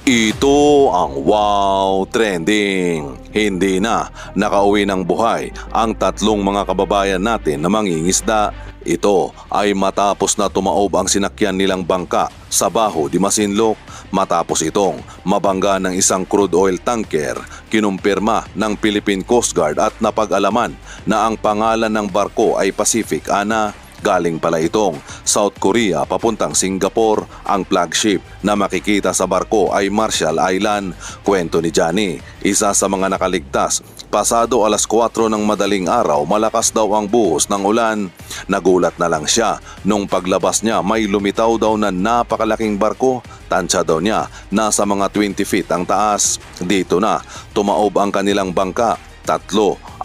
Ito ang Wow Trending. Hindi na nakauwi ng buhay ang tatlong mga kababayan natin na mangingisda. Ito ay matapos na tumaob ang sinakyan nilang bangka sa Baho de Masinloc. Matapos itong mabangga ng isang crude oil tanker, kinumpirma ng Philippine Coast Guard at napag-alaman na ang pangalan ng barko ay Pacific Ana. Galing pala itong South Korea papuntang Singapore. Ang flagship na makikita sa barko ay Marshall Island. Kwento ni Johnny, isa sa mga nakaligtas. Pasado alas 4 ng madaling araw, malakas daw ang buhos ng ulan. Nagulat na lang siya nung paglabas niya may lumitaw daw na napakalaking barko. Tansya daw niya nasa mga 20 feet ang taas. Dito na tumaob ang kanilang bangka. 3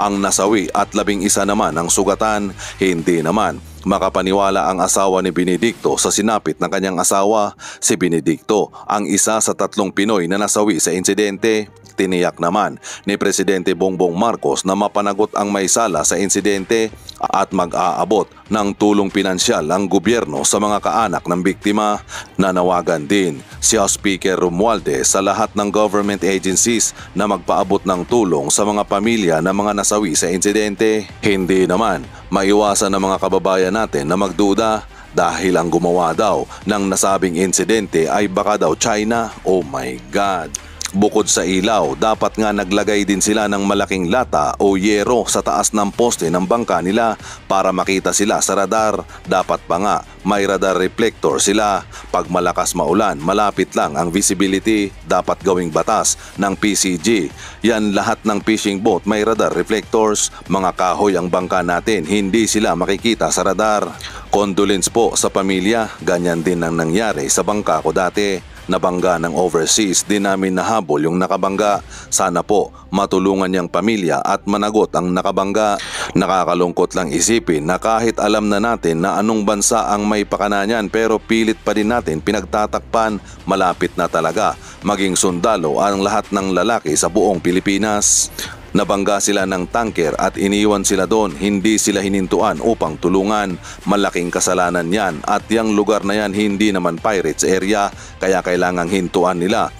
ang nasawi at 11 naman ang sugatan. Hindi naman makapaniwala ang asawa ni Benedicto sa sinapit ng kanyang asawa. Si Benedicto ang isa sa 3 Pinoy na nasawi sa insidente. Tiniyak naman ni Presidente Bongbong Marcos na mapanagot ang may sala sa insidente at mag-aabot ng tulong pinansyal ang gobyerno sa mga kaanak ng biktima. Nanawagan din si House Speaker Romualdez sa lahat ng government agencies na magpaabot ng tulong sa mga pamilya ng mga nasawi sa insidente. Hindi naman maiwasan ng mga kababayan natin na magduda dahil ang gumawa daw ng nasabing insidente ay baka daw China. Oh my God! Bukod sa ilaw, dapat nga naglagay din sila ng malaking lata o yero sa taas ng poste ng bangka nila para makita sila sa radar. Dapat pa nga may radar reflector sila. Pag malakas maulan, malapit lang ang visibility. Dapat gawing batas ng PCG. Yan lahat ng fishing boat may radar reflectors. Mga kahoy ang bangka natin, hindi sila makikita sa radar. Condolence po sa pamilya, ganyan din ang nangyari sa bangka ko dati. Nabangga ng overseas, di namin nahabol yung nakabangga. Sana po matulungan niyang pamilya at managot ang nakabangga. Nakakalungkot lang isipin na kahit alam na natin na anong bansa ang may pakana niyan, pero pilit pa din natin pinagtatakpan. Malapit na talaga maging sundalo ang lahat ng lalaki sa buong Pilipinas. Nabangga sila ng tanker at iniwan sila doon, hindi sila hinintuan upang tulungan. Malaking kasalanan yan at yung lugar na yan hindi naman pirates area, kaya kailangang hintuan nila.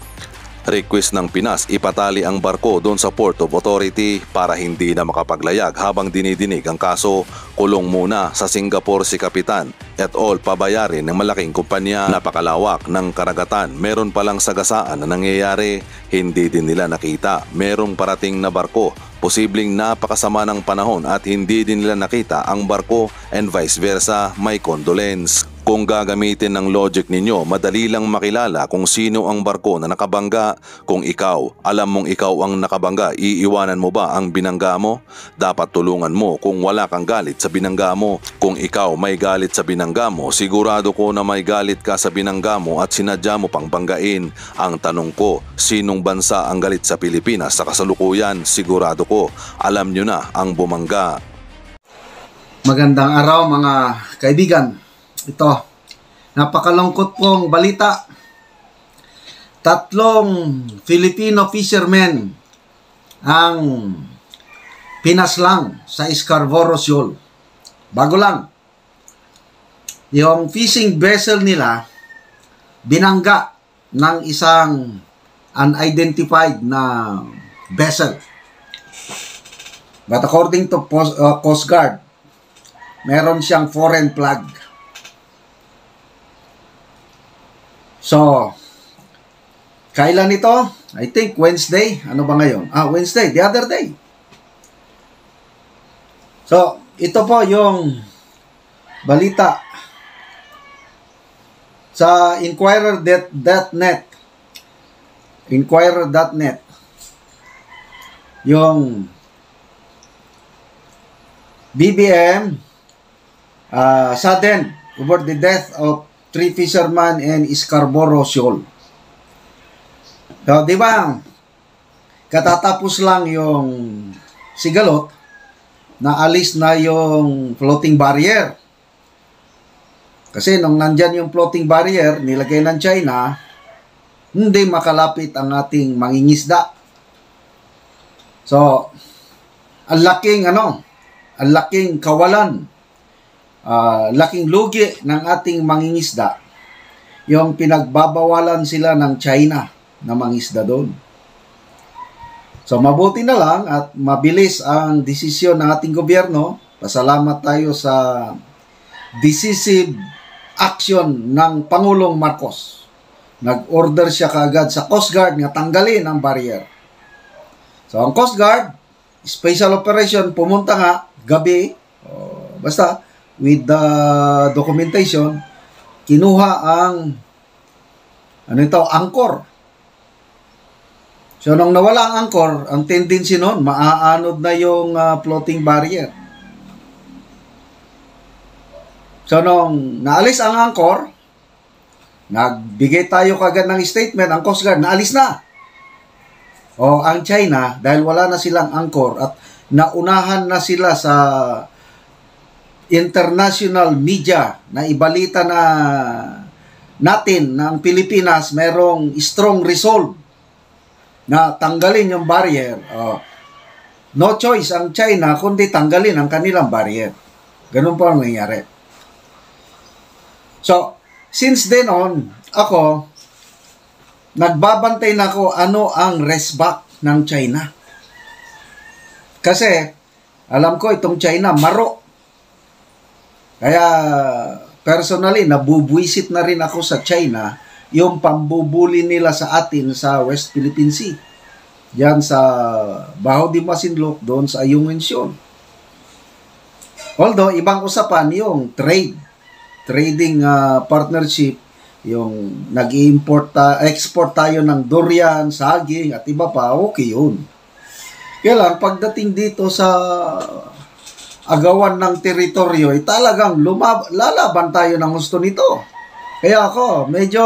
Request ng Pinas, ipatali ang barko doon sa Port of Authority para hindi na makapaglayag habang dinidinig ang kaso. Kulong muna sa Singapore si Kapitan et al. Pabayarin ng malaking kumpanya. Napakalawak ng karagatan, meron palang sagasaan na nangyayari. Hindi din nila nakita merong parating na barko. Posibleng napakasama ng panahon at hindi din nila nakita ang barko and vice versa. May condolence. Kung gagamitin ng logic ninyo, madali lang makilala kung sino ang barko na nakabangga. Kung ikaw, alam mong ikaw ang nakabangga, iiwanan mo ba ang binangga mo? Dapat tulungan mo kung wala kang galit sa binangga mo. Kung ikaw may galit sa binangga mo, sigurado ko na may galit ka sa binangga mo at sinadya mo pang banggain. Ang tanong ko, sinong bansa ang galit sa Pilipinas sa kasalukuyan? Sigurado ko, alam nyo na ang bumangga. Magandang araw mga kaibigan. Ito, napakalungkot pong balita. 3 Filipino fishermen ang pinaslang sa Scarborough Shoal. Bago lang, yung fishing vessel nila binangga ng isang unidentified na vessel. But according to Coast Guard, meron siyang foreign flag. So, kailan ito? I think Wednesday. Ano ba ngayon? Wednesday, the other day. So, ito po yung balita sa Inquirer.net. Inquirer.net. Yung BBM saddened over the death of 3 fishermen in Scarborough Shoal. So, di ba, katatapos lang yung sigalot, naalis na yung floating barrier. Kasi nung nandyan yung floating barrier, nilagay ng China, hindi makalapit ang ating mangingisda. So, ang laking kawalan, laking lugi ng ating mangingisda, yung pinagbabawalan sila ng China na mangisda doon. So mabuti na lang at mabilis ang desisyon ng ating gobyerno. Pasalamat tayo sa decisive action ng Pangulong Marcos. Nag-order siya kaagad sa Coast Guard nga tanggalin ang barrier. So ang Coast Guard, special operation, pumunta nga gabi, basta with the documentation, kinuha ang angkor. So nung nawala ang angkor, ang tendency noon, maaanod na yung floating barrier. So nung naalis ang angkor, nagbigay tayo kagad ng statement, ang Coast Guard, naalis na. O ang China, dahil wala na silang angkor at naunahan na sila sa international media na ibalita na natin na ang Pilipinas merong strong resolve na tanggalin yung barrier. No choice ang China kundi tanggalin ang kanilang barrier. Ganun po ang nangyari. So, since then on, ako, nagbabantay na ako ano ang resback ng China. Kasi, alam ko itong China, maro. Kaya, personally, nabubwisit na rin ako sa China yung pambubuli nila sa atin sa West Philippine Sea. Diyan sa Baho de Masinloc, doon sa Ayungin Shoal. Although, ibang usapan yung trading partnership, yung export tayo ng durian, saging, at iba pa, okay yun. Kaya lang, pagdating dito sa agawan ng teritoryo, talagang lalaban tayo ng gusto nito. Kaya ako, medyo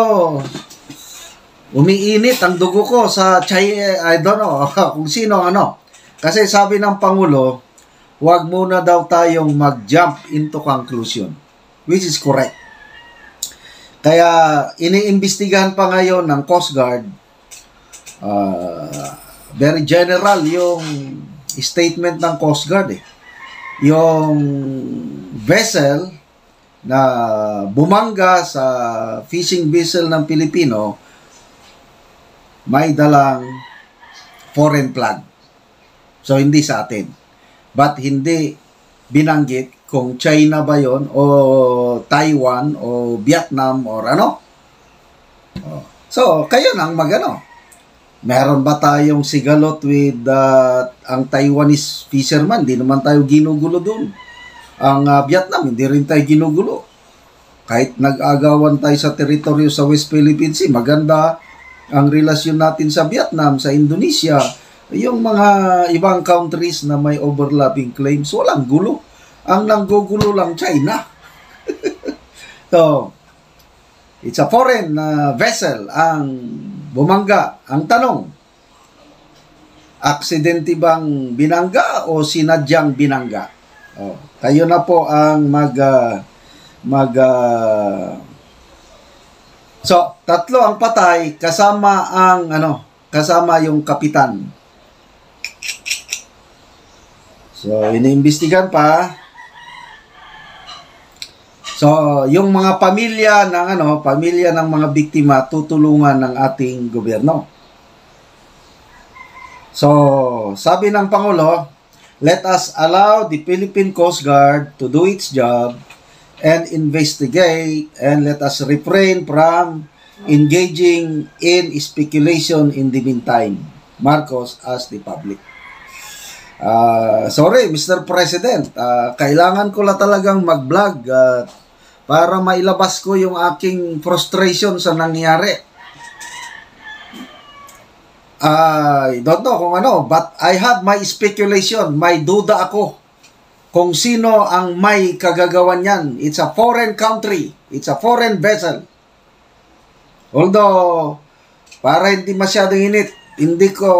umiinit ang dugo ko sa I don't know kung sino ano. Kasi sabi ng Pangulo, huwag muna daw tayong mag-jump into conclusion. Which is correct. Kaya iniimbestigahan pa ngayon ng Coast Guard. Very general yung statement ng Coast Guard. Yung vessel na bumangga sa fishing vessel ng Pilipino may dalang foreign flag. So, hindi sa atin. But hindi binanggit kung China ba yon o Taiwan o Vietnam or ano. So, kayo nang magano. Meron ba tayong sigalot with ang Taiwanese fisherman? Di naman tayo ginugulo doon. Ang Vietnam, hindi rin tayo ginugulo. Kahit nag-agawan tayo sa teritoryo sa West Philippine Sea, maganda ang relasyon natin sa Vietnam, sa Indonesia, yung mga ibang countries na may overlapping claims, walang gulo. Ang nanggugulo lang China. So, it's a foreign vessel ang bumangga. Ang tanong, aksidente bang binangga o sinadyang binangga? Kayo na po ang So, tatlo ang patay kasama ang kasama yung kapitan. So, iniimbestigan pa. So, yung mga pamilya ng mga biktima tutulungan ng ating gobyerno. So, sabi ng Pangulo, let us allow the Philippine Coast Guard to do its job and investigate, and let us refrain from engaging in speculation in the meantime. Marcos asked the public. Sorry, Mr. President, kailangan ko lang talagang mag-vlog para mailabas ko yung aking frustration sa nangyari. I don't know kung ano, but I have my speculation, may duda ako kung sino ang may kagagawan yan. It's a foreign country, it's a foreign vessel. Although, para hindi masyadong init, hindi ko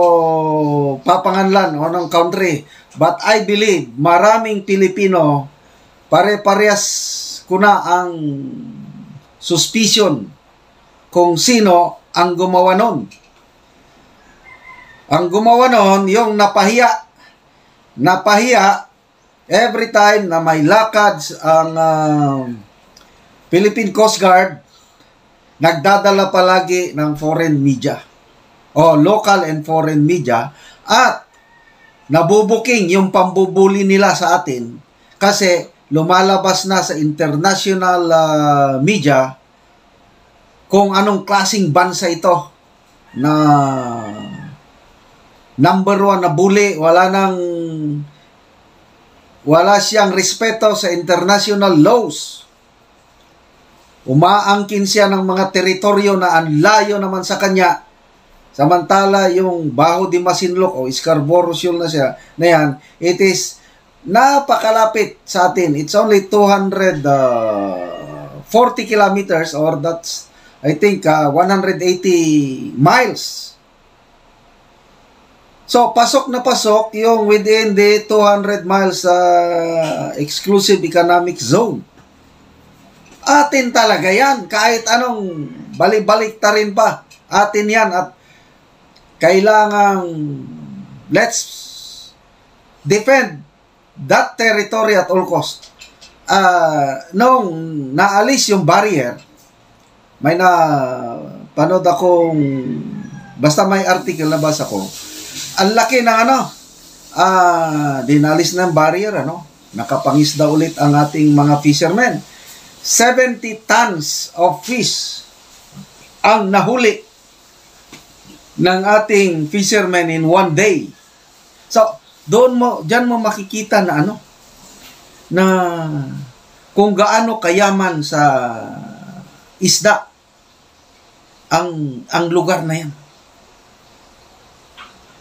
papanganlan ng country, but I believe maraming Pilipino pare-parehas ko na ang suspicion kung sino ang gumawa nun. Ang gumawa nun, yung napahiya every time na may lakad ang Philippine Coast Guard, nagdadala palagi ng foreign media. o local and foreign media at nabubuking yung pambubuli nila sa atin kasi lumalabas na sa international media kung anong klaseng bansa ito na number one na bully, wala siyang respeto sa international laws. Umaangkin siya ng mga teritoryo na ang layo naman sa kanya. Samantala, yung Bajo de Masinloc o Scarborough Shoal na yan, it is napakalapit sa atin. It's only 240 kilometers or that's, I think, 180 miles. So, pasok na pasok yung within the 200 miles exclusive economic zone. Atin talaga yan. Kahit anong balik-balik ta rin pa. Atin yan at kailangang let's defend that territory at all cost. Nung naalis yung barrier, may panood akong, basta may article na basa ko, ang laki ng dinalis ng barrier, nakapangisda ulit ang ating mga fishermen. 70 tons of fish ang nahuli ng ating fishermen in one day. So, diyan mo makikita na na kung gaano kayaman sa isda ang lugar na yan.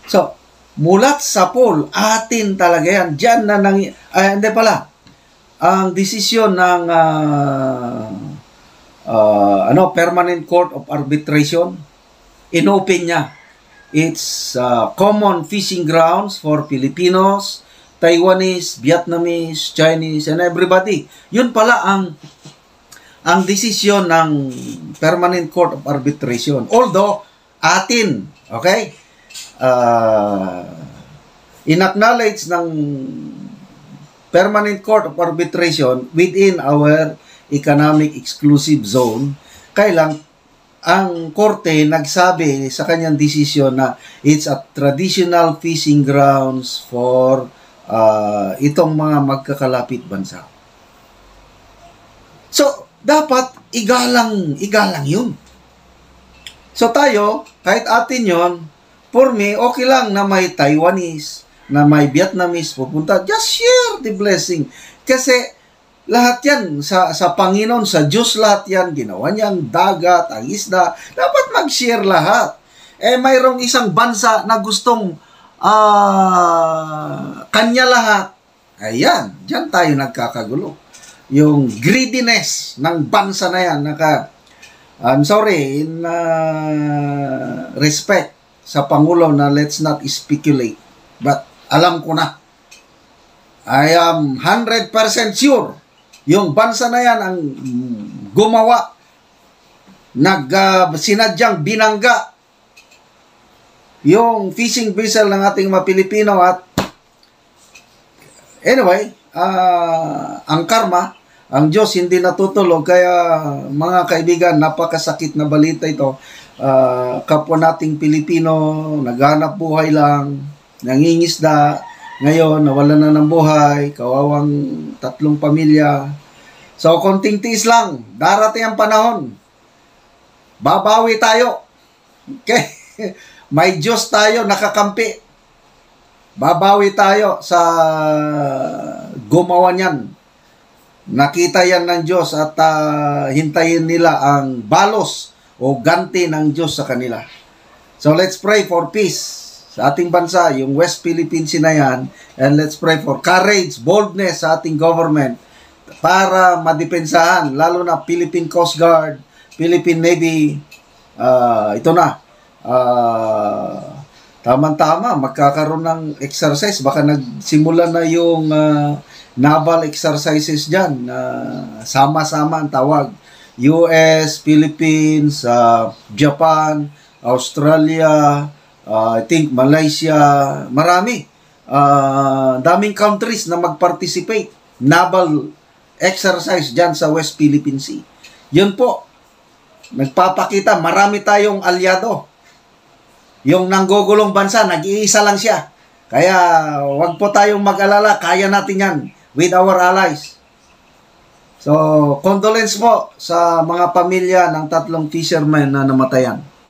So, mulat sa pool, atin talaga yan. Diyan na hindi pala. Ang desisyon ng Permanent Court of Arbitration, inopen niya. It's common fishing grounds for Filipinos, Taiwanese, Vietnamese, Chinese, and everybody. Yun pala ang desisyon ng Permanent Court of Arbitration. Although, atin, okay? In-acknowledge ng Permanent Court of Arbitration within our economic exclusive zone, kailang ang korte nagsabi sa kanyang desisyon na it's a traditional fishing grounds for itong mga magkakalapit bansa. So, dapat igalang yun. So tayo, kahit atin yon, for me, okay lang na may Taiwanese, na may Vietnamese pupunta. Just share the blessing. Kasi lahat yan sa Panginoon, sa Diyos lahat yan. Ginawa niyang dagat, ang isda. Dapat mag-share lahat. Mayroong isang bansa na gustong kanya lahat. Ayan, dyan tayo nagkakagulo. Yung greediness ng bansa na yan. I'm sorry, in respect sa Pangulo na let's not speculate. But alam ko na. I am 100% sure yung bansa na yan ang gumawa, sinadyang binangga yung fishing vessel ng ating mga Pilipino at anyway, ang karma, ang Diyos hindi natutulog. Kaya mga kaibigan, napakasakit na balita ito. Kapwa nating Pilipino, naghanap buhay lang, nangingisda, ngayon nawalan na ng buhay, kawawang 3 pamilya. So, konting tiis lang, darating ang panahon, babawi tayo. Okay? May Diyos tayo nakakampi. Babawi tayo sa gumawa niyan. Nakita yan ng Diyos at hintayin nila ang balos o ganti ng Diyos sa kanila. So let's pray for peace sa ating bansa, yung West Philippine Sea na yan, and let's pray for courage, boldness sa ating government para madepensahan, lalo na Philippine Coast Guard, Philippine Navy. Ito na, tama-tama, magkakaroon ng exercise, baka nagsimula na yung naval exercises dyan, sama-sama ang tawag. US, Philippines, Japan, Australia, I think Malaysia, marami. Daming countries na mag-participate. Naval exercise dyan sa West Philippine Sea. Yun po, nagpapakita, marami tayong alyado. Yung nanggugulong bansa, nag-iisa lang siya. Kaya wag po tayong mag-alala, kaya natin yan with our allies. So, condolence po sa mga pamilya ng 3 fishermen na namatayan.